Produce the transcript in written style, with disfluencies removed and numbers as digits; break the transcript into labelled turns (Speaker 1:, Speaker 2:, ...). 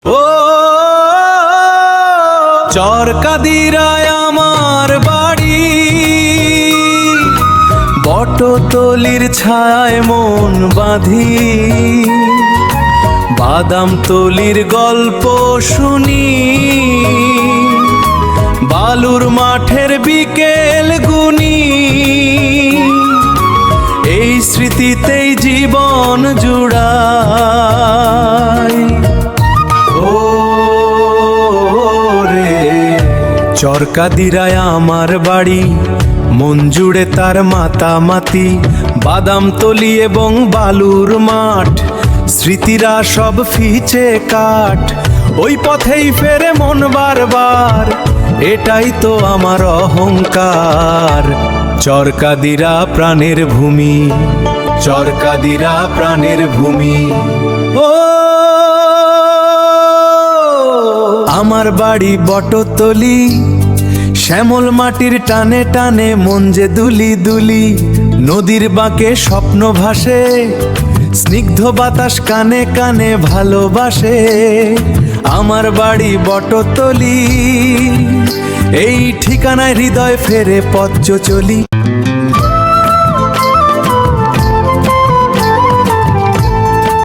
Speaker 1: ও চরকাদিরায় আমার বাড়ি, বটতলির ছায় মন বাঁধি, বাদামতলির গল্প শুনি, বালুর মাঠের বিকেল গুনি, এই স্মৃতিতেই জীবন জুড়াই। ও রে চরকাদিরায় আমার বাড়ি, মন জুড়ে তার মাতামাতি, বাদামতলি এবং বালুর মাঠ, স্মৃতিরা সব ফিচে কাঠ, ওই পথেই ফেরে মন বারবার, এটাই তো আমার অহংকার। চরকাদিরা প্রাণের ভূমি, চরকাদিরা প্রাণের ভূমি। ও আমার বাড়ি বটতলি, শ্যামল মাটির টানে টানে মন যে দুলি দুলি, নদীর বাঁকে স্বপ্ন ভাসে, স্নিগ্ধ বাতাস কানে কানে ভালোবাসে। আমার বাড়ি বটতলি, এই ঠিকানায় হৃদয় ফেরে পথ চলি।